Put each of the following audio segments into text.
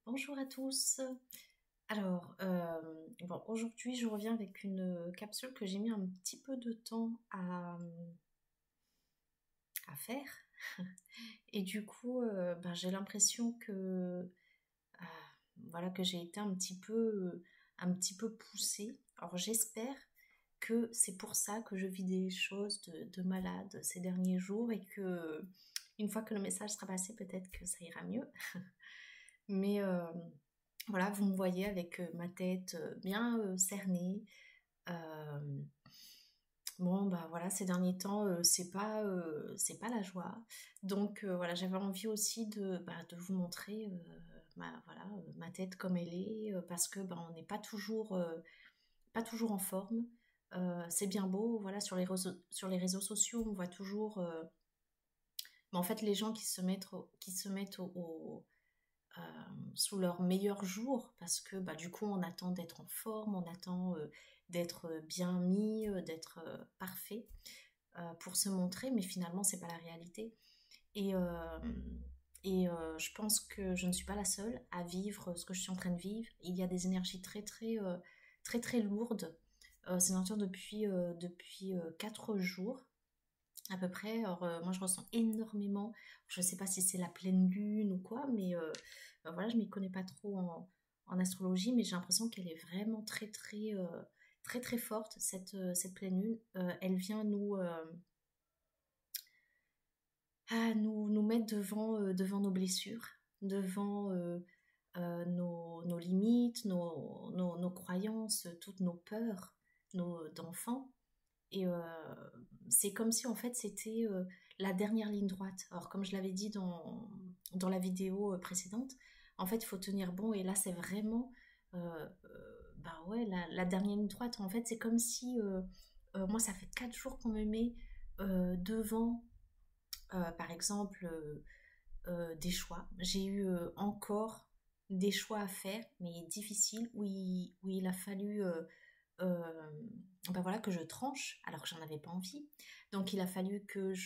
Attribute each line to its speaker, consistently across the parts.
Speaker 1: Bonjour à tous. Alors, bon, aujourd'hui, je reviens avec une capsule que j'ai mis un petit peu de temps à faire. Et du coup, ben, j'ai l'impression que, ah, voilà, que j'ai été un petit peu poussée. Alors, j'espère que c'est pour ça que je vis des choses de malade ces derniers jours et que, une fois que le message sera passé, peut-être que ça ira mieux. Mais voilà, vous me voyez avec ma tête bien cernée. Euh, bon, bah voilà, ces derniers temps, c'est pas la joie. Donc voilà, j'avais envie aussi de vous montrer voilà, ma tête comme elle est, parce que bah, on n'est pas toujours en forme. C'est bien beau, voilà, sur les réseaux sociaux, on voit toujours, mais en fait, les gens qui se mettent euh, sous leur meilleur jour parce que bah, du coup on attend d'être en forme, on attend d'être bien mis, d'être parfait pour se montrer, mais finalement c'est pas la réalité. Et, euh, je pense que je ne suis pas la seule à vivre ce que je suis en train de vivre. Il y a des énergies très lourdes. C'est nature depuis 4 jours à peu près. Alors, moi, je ressens énormément. Je ne sais pas si c'est la pleine lune ou quoi, mais voilà, je m'y connais pas trop en astrologie, mais j'ai l'impression qu'elle est vraiment très forte, cette pleine lune. Elle vient nous mettre devant nos blessures, devant nos limites, nos croyances, toutes nos peurs d'enfants. Et c'est comme si en fait c'était la dernière ligne droite. Alors comme je l'avais dit dans la vidéo précédente, en fait il faut tenir bon et là c'est vraiment bah ouais la dernière ligne droite. En fait c'est comme si moi ça fait 4 jours qu'on me met devant par exemple des choix. J'ai eu encore des choix à faire mais difficiles où il a fallu euh, ben voilà, que je tranche alors que j'en avais pas envie. Donc il a fallu euh,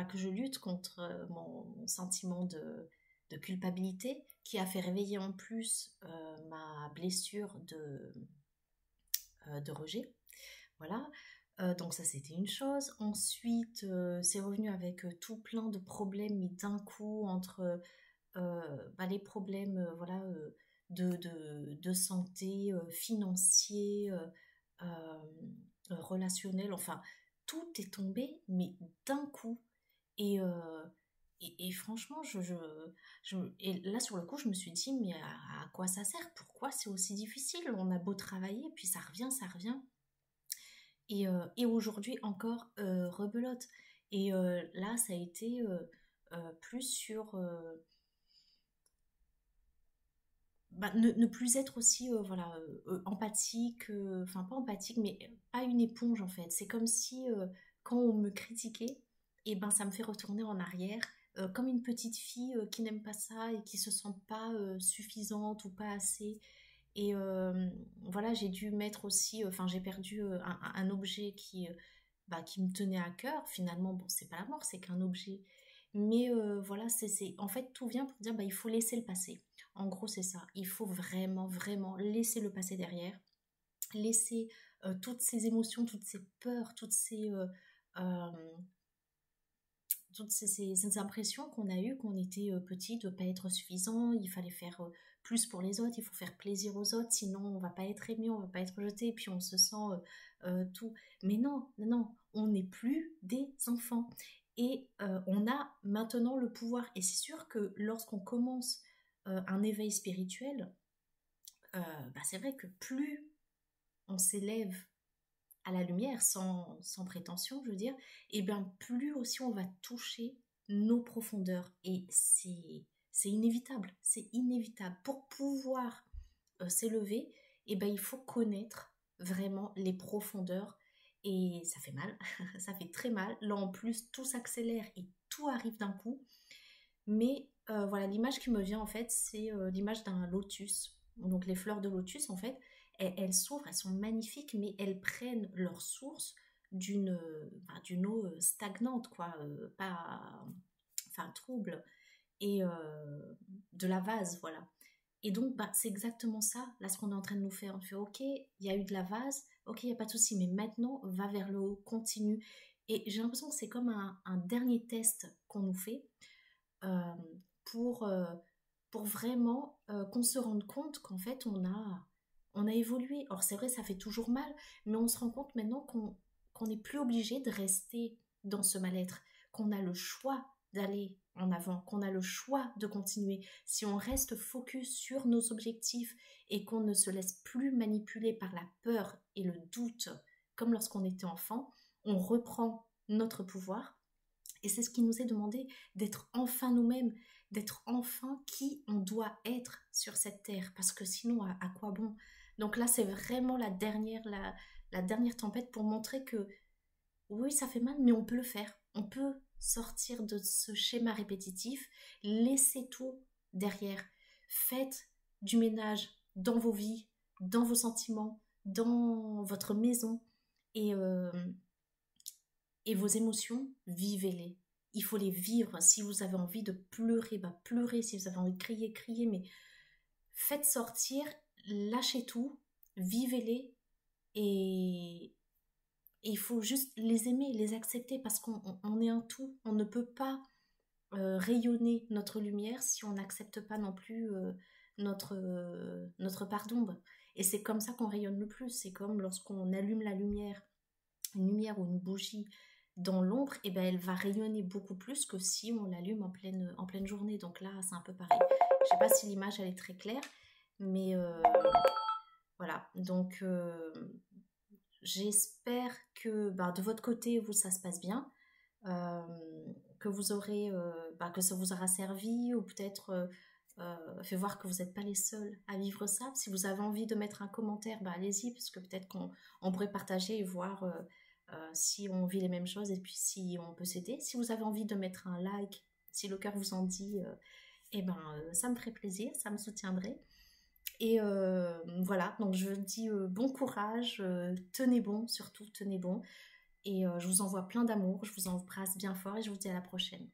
Speaker 1: que je lutte contre mon sentiment de culpabilité qui a fait réveiller en plus ma blessure de rejet. Voilà. Donc ça c'était une chose. Ensuite c'est revenu avec tout plein de problèmes mis d'un coup entre bah, les problèmes voilà, de santé, financiers, euh, relationnels, enfin, tout est tombé, mais d'un coup. Et, euh, et franchement, et là, sur le coup, je me suis dit, mais à quoi ça sert? Pourquoi c'est aussi difficile? On a beau travailler, puis ça revient, ça revient. Et aujourd'hui, encore, rebelote. Et là, ça a été plus sur bah, ne plus être aussi voilà empathique, enfin pas empathique mais pas une éponge en fait. C'est comme si quand on me critiquait, et ben ça me fait retourner en arrière comme une petite fille qui n'aime pas ça et qui se sent pas suffisante ou pas assez. Et voilà, j'ai dû mettre aussi, enfin j'ai perdu un objet qui me tenait à cœur. Finalement, bon, c'est pas la mort, c'est qu'un objet. Mais voilà, en fait, tout vient pour dire, bah, il faut laisser le passé. En gros, c'est ça. Il faut vraiment laisser le passé derrière. Laisser toutes ces émotions, toutes ces peurs, euh, ces impressions qu'on a eues quand on était petit de ne pas être suffisant, il fallait faire plus pour les autres, il faut faire plaisir aux autres, sinon on va pas être aimé, on va pas être jeté, et puis on se sent tout. Mais non, on n'est plus des enfants. Et on a maintenant le pouvoir. Et c'est sûr que lorsqu'on commence un éveil spirituel, bah c'est vrai que plus on s'élève à la lumière, sans prétention, je veux dire, et bien plus aussi on va toucher nos profondeurs. Et c'est inévitable, c'est inévitable. Pour pouvoir s'élever, et ben il faut connaître vraiment les profondeurs. Et ça fait mal, ça fait très mal. Là en plus, tout s'accélère et tout arrive d'un coup. Mais voilà, l'image qui me vient en fait, c'est l'image d'un lotus. Donc les fleurs de lotus, en fait, elles s'ouvrent, elles sont magnifiques, mais elles prennent leur source d'une eau stagnante, quoi, pas, enfin trouble. et de la vase, voilà. Et donc, bah, c'est exactement ça, là, ce qu'on est en train de nous faire. On fait, ok, il y a eu de la vase, ok, il n'y a pas de souci, mais maintenant, va vers le haut, continue. Et j'ai l'impression que c'est comme un dernier test qu'on nous fait euh, pour, euh, pour vraiment qu'on se rende compte qu'en fait, on a évolué. Alors, c'est vrai, ça fait toujours mal, mais on se rend compte maintenant qu'on n'est plus obligé de rester dans ce mal-être, qu'on a le choix d'aller en avant, qu'on a le choix de continuer. Si on reste focus sur nos objectifs et qu'on ne se laisse plus manipuler par la peur et le doute, comme lorsqu'on était enfant, on reprend notre pouvoir. Et c'est ce qui nous est demandé, d'être enfin nous-mêmes, d'être enfin qui on doit être sur cette terre. Parce que sinon, à quoi bon? Donc là, c'est vraiment la dernière tempête pour montrer que oui, ça fait mal, mais on peut le faire. On peut sortir de ce schéma répétitif, laisser tout derrière. Faites du ménage dans vos vies, dans vos sentiments, dans votre maison et, euh, et vos émotions, vivez-les. Il faut les vivre. Si vous avez envie de pleurer, bah pleurez. Si vous avez envie de crier, criez. Mais faites sortir, lâchez tout, vivez-les et, et il faut juste les aimer, les accepter parce qu'on est un tout. On ne peut pas rayonner notre lumière si on n'accepte pas non plus notre part d'ombre. Et c'est comme ça qu'on rayonne le plus. C'est comme lorsqu'on allume la lumière, une lumière ou une bougie dans l'ombre, et ben elle va rayonner beaucoup plus que si on l'allume en pleine journée. Donc là, c'est un peu pareil. Je sais pas si l'image elle est très claire, mais voilà. Donc j'espère que bah, de votre côté, vous, ça se passe bien, euh, que vous aurez, bah, que ça vous aura servi, ou peut-être fait voir que vous n'êtes pas les seuls à vivre ça. Si vous avez envie de mettre un commentaire, bah, allez-y, parce que peut-être qu'on pourrait partager et voir si on vit les mêmes choses et puis si on peut s'aider. Si vous avez envie de mettre un like, si le cœur vous en dit, eh ben, ça me ferait plaisir, ça me soutiendrait. Et voilà, donc je dis bon courage, tenez bon, surtout tenez bon. Et je vous envoie plein d'amour, je vous embrasse bien fort et je vous dis à la prochaine.